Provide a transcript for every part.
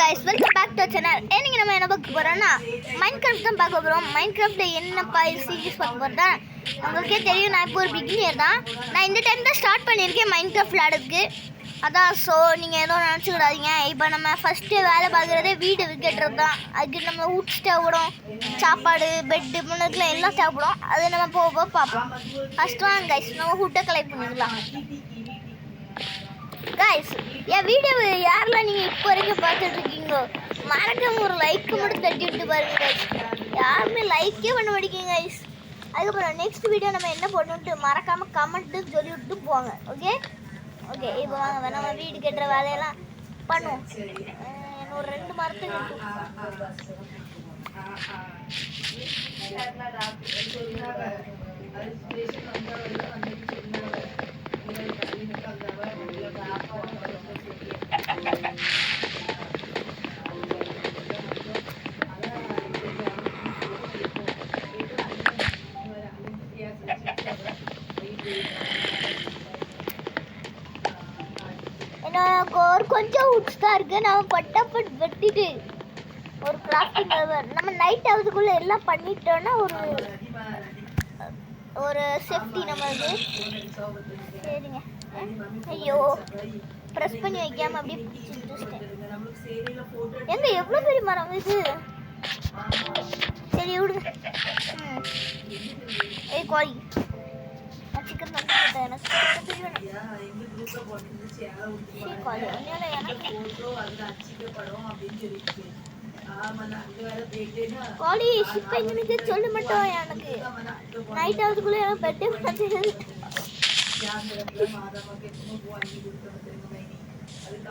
guys, welcome back to our channel. இன்னைக்கு நம்ம என்ன பார்க்க போறோம்னா மைன்கிராஃப்ட் தான் பார்க்க போறோம். மைன்கிராஃப்ட்ல என்னப்பா சீரிஸ் பார்க்க போறதா உங்களுக்கே தெரியும். நான் இப்போ ஒரு பிகினியர் தான். நான் இந்த டைம் தான் ஸ்டார்ட் பண்ணியிருக்கேன் மைன்கிராஃப்ட் விளையாடுறதுக்கு. அதான் ஸோ நீங்கள் எதுவும் நினச்சிக்கிடாதீங்க. இப்போ நம்ம ஃபஸ்ட்டு வேலை பார்க்குறதே வீடு கட்டுறது தான். அதுக்கு நம்ம ஊட்ஸ் தேவைப்படும், சாப்பாடு, பெட்டு, முன்னதுக்குலாம் எல்லாம் தேவைப்படும். அதை நம்ம போக போக பார்ப்போம். ஃபஸ்ட்டு தான் கைஸ் நம்ம ஹுட்டை கலெக்ட் பண்ணிக்கலாம். கைஸ் என் வீடியோவை யாரெல்லாம் நீங்கள் இப்போ வரைக்கும் பார்த்துட்டு இருக்கீங்களோ மறக்காம ஒரு லைக்கு மட்டும் தட்டி விட்டு பாருங்க கைஸ். யாருமே லைக்கே பண்ண மாட்டேங்க கைஸ். அதுக்கப்புறம் நெக்ஸ்ட் வீடியோ நம்ம என்ன பண்ணணுன்ட்டு மறக்காமல் கமெண்ட்டு சொல்லி விட்டு போங்க. ஓகே ஓகே இப்போ வாங்க நம்ம வீடு கட்டுற வேலையெல்லாம் பண்ணுவோம். இன்னொரு 2 மரத்துக்கு ஒரு கொஞ்சம் உட்ஸ் தான் இருக்குது. நம்ம பட்டாப்பட் வெட்டிட்டு ஒரு கிராஃப்டிங் நம்ம நைட் ஆகுதுக்குள்ளே எல்லாம் பண்ணிட்டோன்னா ஒரு சேஃப்டி நம்மளுக்கு. சரிங்க. ஐயோ ப்ரெஸ் பண்ணி வைக்காமல் அப்படியே பிடிச்சிட்டேன். எங்க எவ்வளோ பெரிய மரம் இது. சரி விடுங்க. ஏய் கோழி சிக்கன் தான் எனக்கு கோழி ஷிப் எங்களுக்கு சொல்ல மாட்டோம். எனக்கு நைட் ஆகுதுக்குள்ளே எனக்கு பெட்டே பார்த்துருது.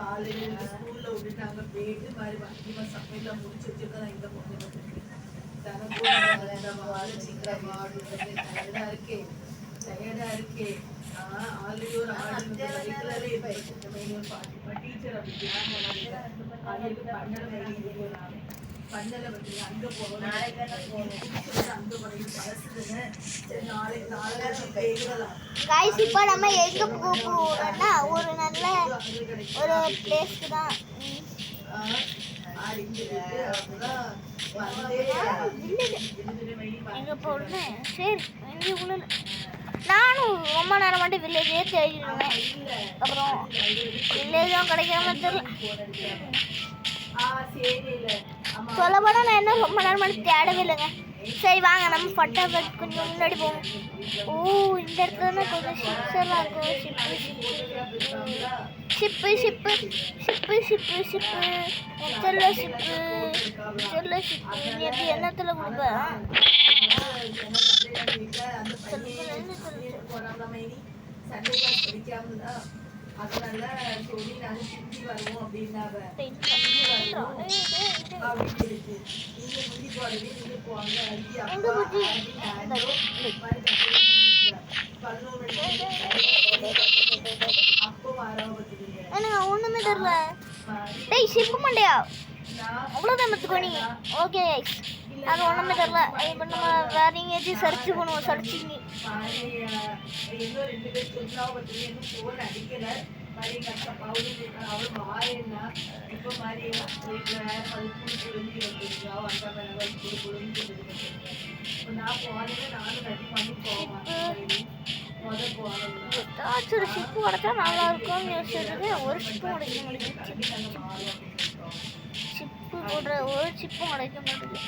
ஆல்ரெடி ஒரு டீச்சர் பண்ணல பத்தி அங்க போகணும் அங்க गाइस இப்போ நம்ம எங்க போறோம்னா ஒரு நல்ல ஒரு பிளேஸ்க்கு தான். எங்க போறோம் சரி இங்க உள்ள நானும் ரொம்ப நேரம் மட்டும் வில்லேஜே தேடிடுவேன். அப்புறம் வில்லேஜும் கிடைக்காம தெரியல. சொல்லப்போனால் நான் என்ன ரொம்ப நேரம் மட்டும் தேடவே இல்லைங்க. சரி வாங்க நம்ம பட்டாபட் கொஞ்சம் முன்னாடி போவோம். ஓ இந்த இடத்துல கொஞ்சம் ஷிப்ஸ் எல்லாம் இருக்கும். Ship ship ship ship ship செல்ல ஷிப்பு செல்ல ஷிப்பு நீ எப்படி எண்ணத்தில் கொடுப்பேன். அதனால சொல்லி நாங்கள் திரும்பி வருவோம் அப்படின்னாங்க. ஒண்ணுமே தெரியல. டேய் ஷிப்பு மண்டையா அவ்வளோதான் பார்த்துக்கோனி. ஓகே அது ஒன்றுமே தெரியல. இப்போ நம்ம வேற எங்கேயாச்சும் சர்ச் பண்ணுவோம். சர்ச்சிங்க ஏதாச்சும் ஒரு ஷிப்பு உடைச்சா நல்லா இருக்கும்னு யோசிச்சிருக்கு. ஒரு ஷிப்பும் உடைக்க முடியுது. ஷிப்பு போடுற ஒரு ஷிப்பும் உடைக்க மாட்டேங்குது.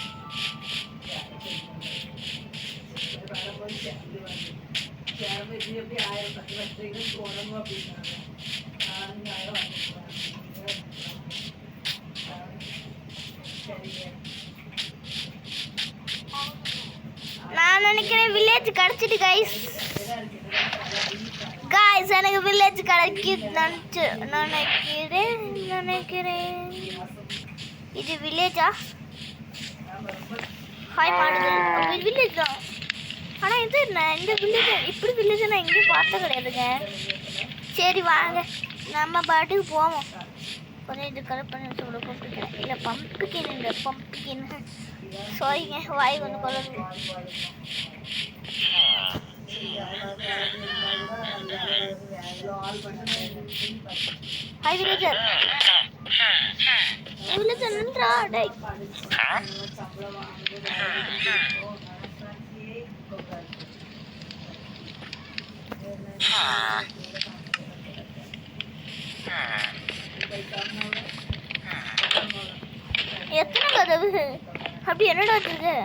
நான் நினைக்கிறேன் வில்லேஜ் கிடைச்சிட்டு கைஸ். கைஸ் எனக்கு வில்லேஜ் நினைக்கிறேன் இது வில்லேஜா? ஹாய் மாடுகள் அப்போ இது வில்லேஜ் தான். ஆனால் இது இந்த வில்லேஜ் இப்படி வில்லேஜ் நான் எங்கேயும் பார்த்த கிடையாதுங்க. சரி வாங்க நம்ம பாட்டுக்கு போவோம். கொஞ்சம் இது கரெக்ட் பண்ணி சொல்ல கூப்பிட்டுக்கிறேன். இல்லை பம்புக்கின் இல்லை பம்புக்கின் சாரிங்க வாய் வந்து கொள்ளு. Hi villager. வில்லேஜ் நின்றா டேய். சம்பளம் வாங்குறது எத்தனை கதவு அப்படி என்னடா இருக்குது?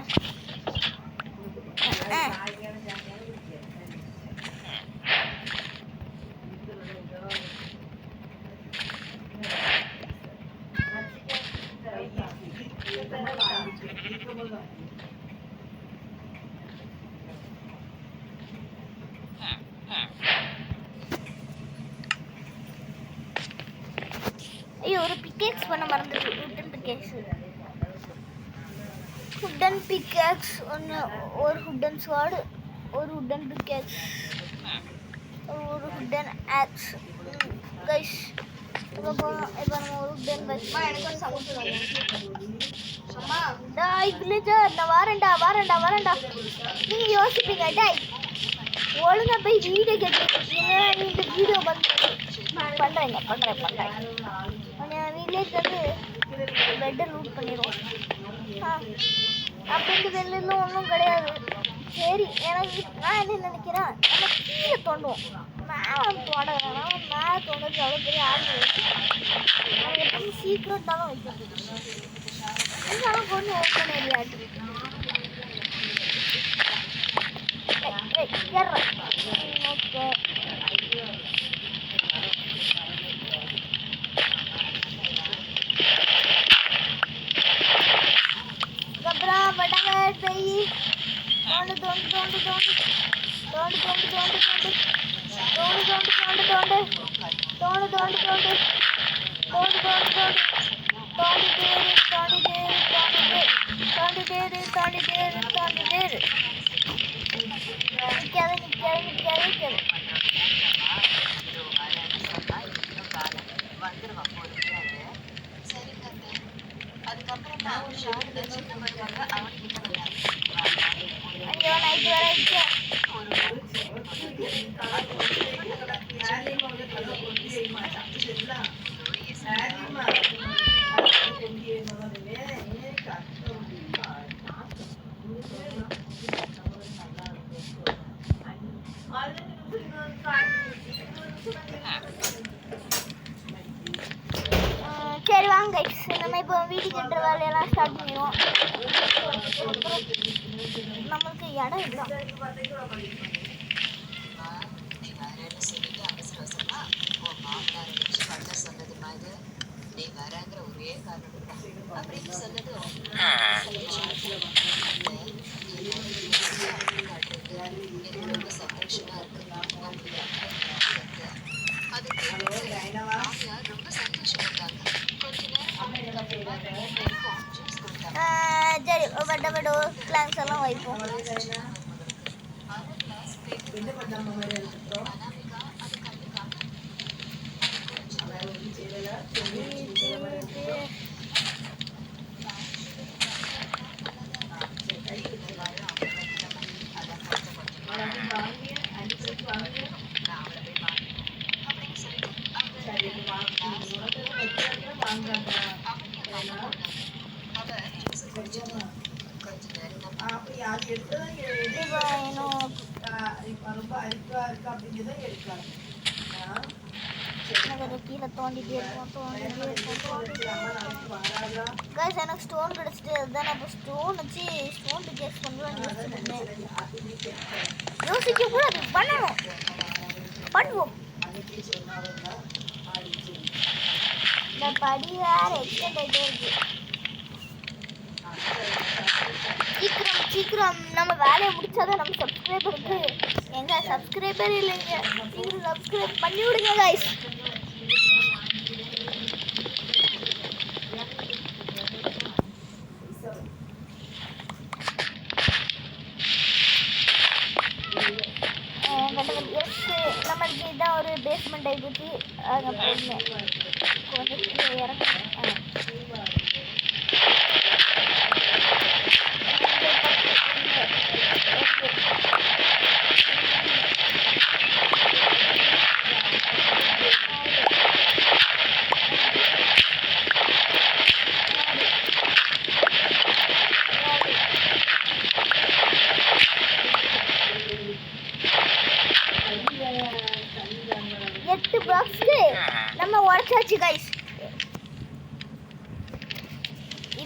ஐயோ ஒரு பிக்கேக்ஸ் பண்ண மறந்துட்டு. உட்டன் பிக்கேக்ஸ் ஒன்று, ஒரு உட்டன் ஸ்வார்டு, ஒரு உட்டன் பிக்கேக்ஸ், ஒரு உட்டன் ஆக்ஸ். கைஸ் இப்போ போகலாம். இப்போ நம்ம ஒரு உட்டன் வச்சு எனக்கு ஒரு சவுண்ட் அம்மா டாய் வில்லேஜர் நான் வரேன்டா. நீங்கள் யோசிப்பீங்க டாய் ஒழுங்கா போய் வீடியோ கேட்டுருக்கீங்க. இந்த வீடியோ பண்ணுறேன் வில்லேஜ் வந்து பெட்டை லூட் பண்ணிடுவோம். அப்படின்ட்டு வெளில ஒன்றும் கிடையாது. சரி எனக்கு நான் என்ன நினைக்கிறேன், நம்ம கீழே தோண்டுவோம். மேலே தோண்ட வேணாம், மேலே தோண்டது அவ்வளோ பெரிய ஆள் நாங்கள் எப்பவும் சீக்கிரட்டாக தான் வைக்கணும். இருந்தாலும் கொஞ்சம் ஓப்பன் ஏரியாட்டு ஓகே. கபரா பட்டாங்க பெய் நிக்காது. அங்கே நைட்டு வர சரி வாங்க நம்ம இப்போ வீட்டுக்கு என்ற வேலையெல்லாம் ஸ்டார்ட் பண்ணிடுவோம். நம்மளுக்கு இடம் இல்லை. சரி பட்ட கிளாஸ் எல்லாம் வைப்போம். கீழே தோண்டிட்டே இருக்கும். எனக்கு ஸ்டோன் கிடச்சிட்டு அதுதான் இப்போ ஸ்டோன் வச்சு ஸ்டோன் பிக்கேக்ஸ் பண்ணலாம்னு யோசிக்க கூட அது பண்ணுவோம். இந்த படி வேற எக்ஸ்டெண்ட் ஆகிட்டே இருக்கு. சீக்கிரம் நம்ம வேலையை முடிச்சாதான் நம்ம சப்ஸ்கிரைபருக்கு. எங்க சப்ஸ்கிரைபர் இல்லைங்க, சீக்கிரம் சப்ஸ்கிரைப் பண்ணி விடுங்க கைஸ். நம்மளுக்கு இதான் ஒரு பேஸ்மெண்ட் ஆகிடுச்சு. அங்கே போடுங்க கொஞ்சம் இறங்க.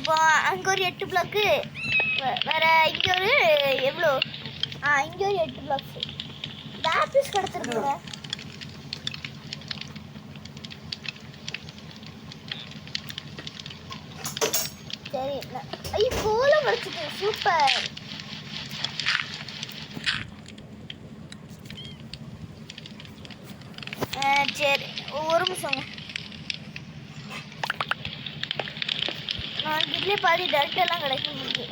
இப்போ அங்கே ஒரு 8 பிளாக்கு, வேற இங்கே ஒரு எவ்வளோ, இங்கே ஒரு 8 பிளாக்ஸ். இந்த ஆஃபீஸ் கிடச்சிருக்குங்க. சரி, ஐயோ கோலம் கிடச்சிது, சூப்பர். சரி ஒரு நிமிஷங்க, நான் இதுலேயே பாதி டர்ட் எல்லாம் கிடைக்கும் உங்களுக்கு.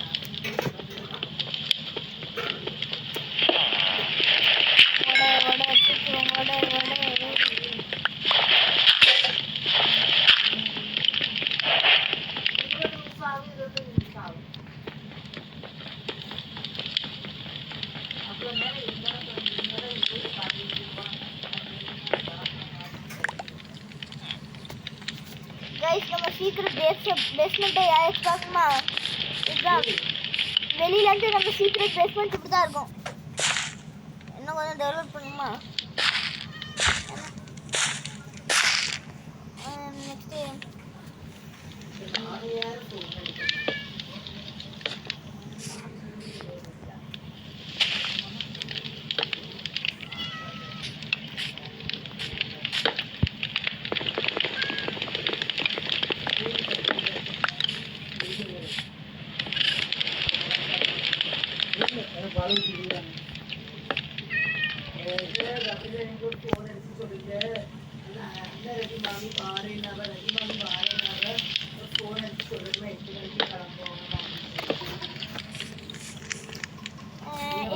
கைஸ் நம்ம சீக்கிரம் பேஸ்மெண்ட்டை யாருக்கு பார்க்கணுமா? இதுதான் வெளியிலேருந்து நம்ம சீக்கிரம் பேஸ்மெண்ட் இப்படி தான் இருக்கும். இன்னும் கொஞ்சம் டெவலப் பண்ணுமா? நெக்ஸ்ட்டு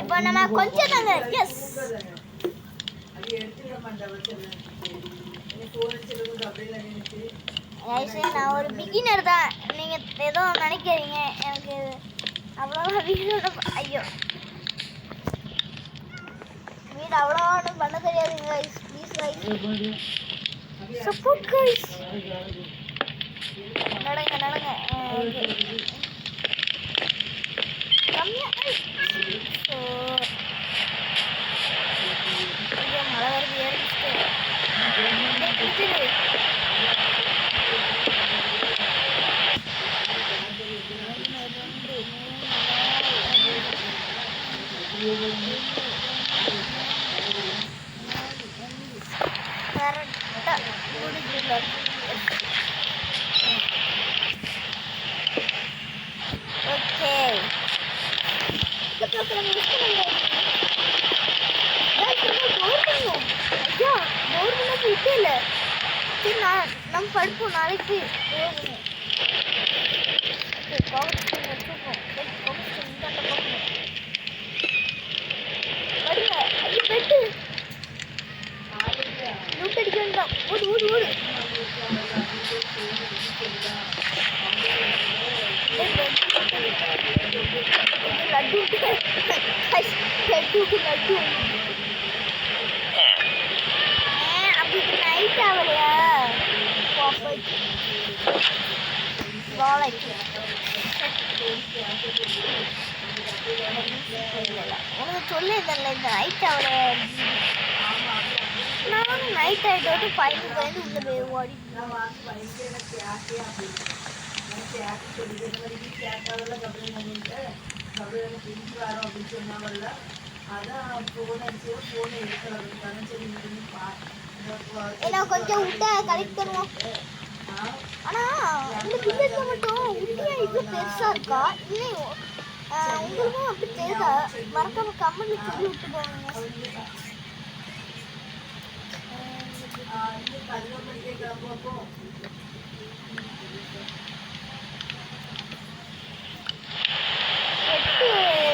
இப்போ நம்ம கொஞ்சம் தாங்க. எஸ் நான் ஒரு பிகினர் தான், நீங்கள் ஏதோ நினைக்கிறீங்க. எனக்கு அவ்வளோவா வீடு, ஐயோ வீடு அவ்வளோவா ஒன்றும் பண்ண தெரியாதுங்க guys. Please guys support guys. நடங்க கம்மியா. ஐயோ மழை வருது, ஏறிச்சு. கரெக்டாக முடிஞ்சிடல. ஓகே ஐயா கவர்மெண்ட் விட்டே இல்லை. சரி நம்ம படிப்போம் நாளைக்கு. லட்டு அப்படி நைட் ஆகலையா? உனக்கு சொல்லியிருந்தேன்ல இந்த நைட் ஆகலையா? நானும் நைட் ஆகிட்டு பயந்து உள்ள போய் ஓடி ஏன்னா கொஞ்சம் விட்ட கலெக்ட் பண்ணுவோம். ஆனா இந்த பில்லுக்கு மட்டும் உண்மையா இவ்வளவு பெருசா இருக்கா? இல்லை உங்களுக்கும் அப்படி தெரியுதா? மறக்காம கமெண்ட்ல சொல்லி விட்டு போங்க.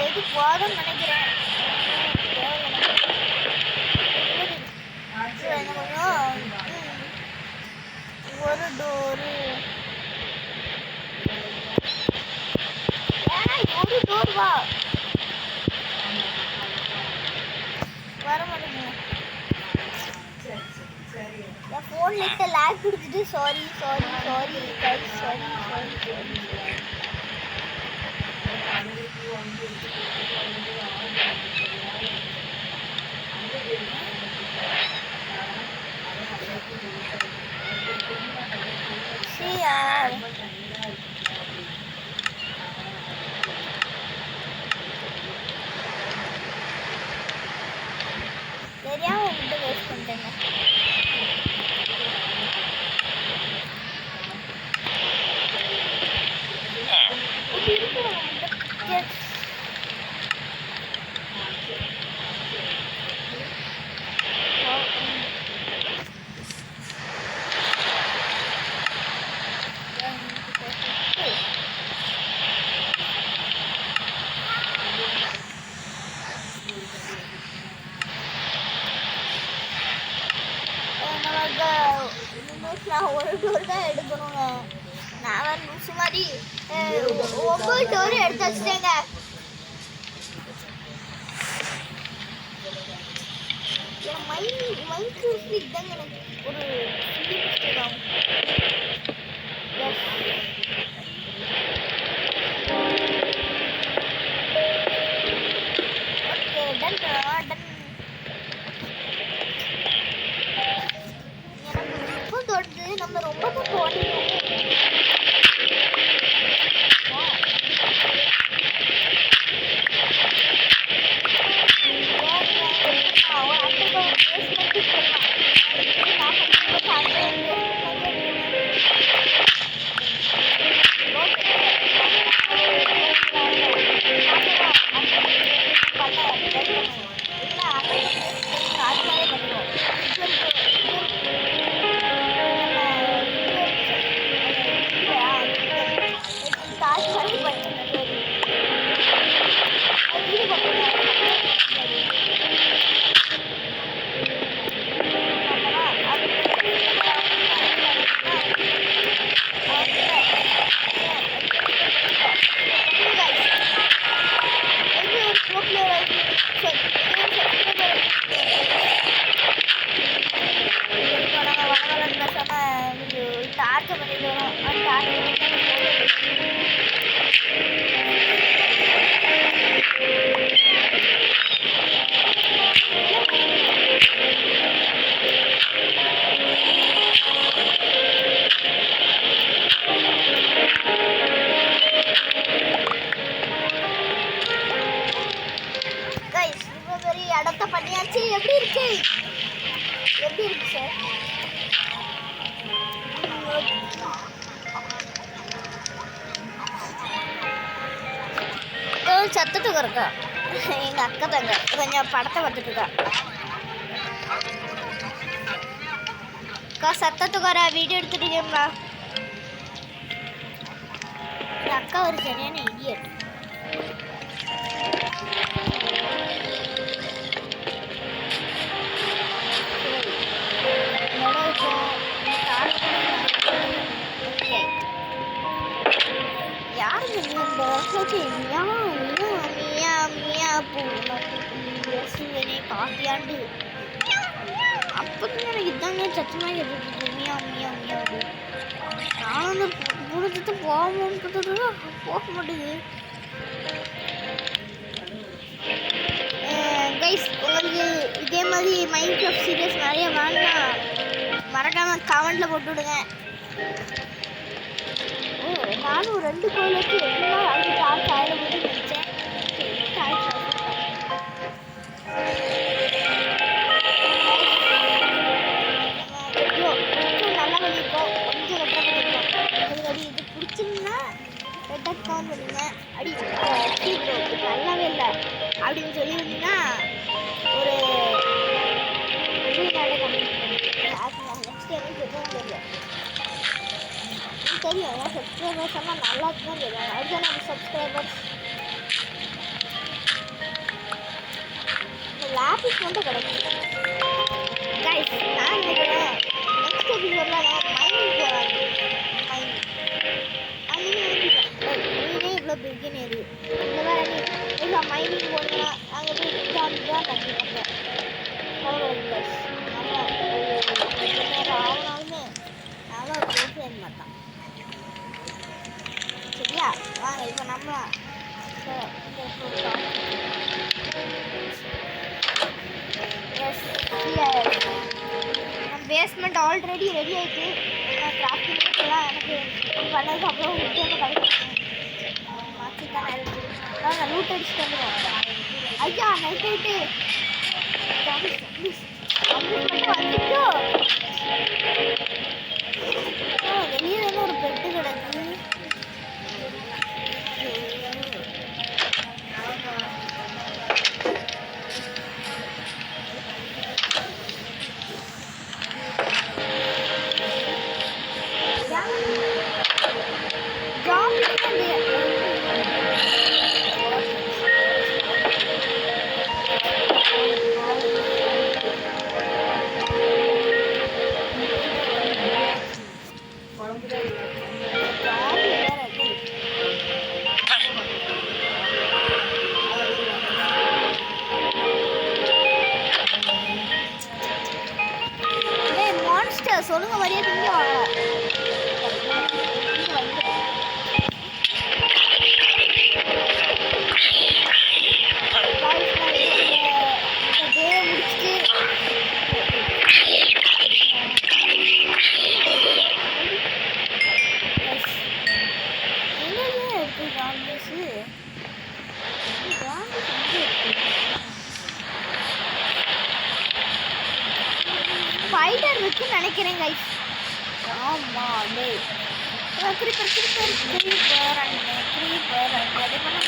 இது போதும்னு நினைக்கிறேன். ஒரு டோரு ஒரு டோர் வா வர மாட்டேங்குது. என் ஃபோன் லைட்டை லேக் கொடுத்துட்டு சாரி கைஸ் சாரி. यार அடி 9 டோர் எடுத்து வச்சுட்டேங்க. மைண்ட் கிராஃப்ட் தாங்க எனக்கு ஒரு மிஸ்டேக் ஆகும். Okay done done. ரொம்ப தொடுது, நம்ம ரொம்ப போடணும். இடத்த பண்ணியாச்சு. எப்படி இருக்கு சார்? சத்தத்துக்கு இருக்கா எங்க அக்கா தங்க கொஞ்சம் படத்தை பார்த்துட்டு இருக்கா. அக்கா சத்தத்துக்கு வர வீடியோ எடுத்துட்டீங்களா? என் அக்கா ஒரு சரியான இடியட். காட்டியாண்டு அப்பதான் எனக்கு இதாங்க சத்தமாக கேட்டுட்டு மியா மியா மியா. நானும் அந்த முடிச்சுட்டு போக மாட்டேங்குது. கைஸ் உங்களுக்கு இதே மாதிரி மைண்ட் கிராஃப்ட் சீரியஸ் நிறைய வேணும்னா மறக்காம கமெண்ட்ல போட்டு விடுங்க. நானும் 2 கோயில் வச்சு எல்லாம் அது டார்ச் ஆயிரம் போது நினைச்சேன். நல்லா பண்ணியிருக்கோம், கொஞ்சம் வெட்ட பண்ணியிருக்கோம். உங்களுக்கு அடி இது பிடிச்சிருந்தா வெட்ட கவுண்ட் பண்ணுங்க. அடி நல்லாவே இல்லை அப்படின்னு சொல்லியிருந்தீங்கன்னா ஒரு நெக்ஸ்ட் எனக்கு எதுவும் தெரியல தெரியும். ஏன்னா சப்ஸ்கிரைபர்ஸ் எல்லாம் நல்லா தான் தெரியும். அதுதான் நம்ம சப்ஸ்கிரைபர்ஸ் லேபிஸ் மட்டும் கிடைக்கும். கைஸ் நான் நினைக்கிறேன் நெக்ஸ்ட் எபிசோடில் நம்ம மைனிங் போகிறாங்க. மைனிங் இவ்வளோ பிகின் ஏரியா இந்த மாதிரி இல்லை மைனிங் போனீங்கன்னா அங்கே போய் எக்ஸாம் தான் கண்டிப்பாங்க. ப்ளஸ் நம்ம நேரம் ஆகினாலுமே நல்லா பேச மாட்டான். சரியா வாங்க இப்போ நம்ம பேஸ்மெண்ட் ஆல்ரெடி ரெடி ஆயிட்டு. கிராஃப்டிங்லாம் எனக்கு பண்ணதுக்கு அப்புறம் கிடைக்கும். மாற்றி தானே இருக்கு. நான் லூட் அடிச்சுட்டு வந்துடுவோம். ஐயா நைட் ஆயிட்டு மட்டும் வந்துட்டு வெளியே தானே ஒரு பெட்டு கிடக்கு. கைஸ் ஸ்பைடர் இருக்குன்னு நினைக்கிறேன் கைஸ். ஆமா டேய் creeper அதே பண்ண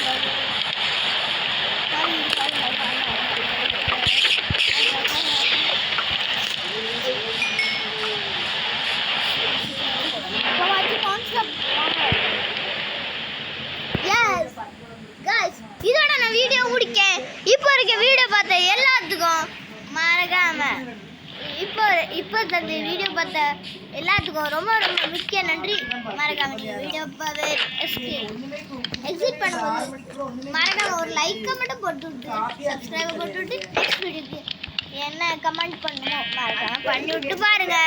இதோட நான் வீடியோ முடிக்கேன். இப்போ இருக்க வீடியோ பார்த்த எல்லாத்துக்கும் மறக்காம இப்போ இந்த வீடியோ பார்த்த எல்லாத்துக்கும் ரொம்ப ரொம்ப முக்கிய நன்றி. மறக்காம நீங்கள் வீடியோ பார்த்து எக்ஸிட் பண்ணும்போது மறக்காம ஒரு லைக்கை மட்டும் போட்டுவிட்டு சப்ஸ்கிரைபை போட்டுவிட்டு நெக்ஸ்ட் வீடியோக்கு என்ன கமெண்ட் பண்ணணுமோ மறக்காம பண்ணி விட்டு பாருங்க.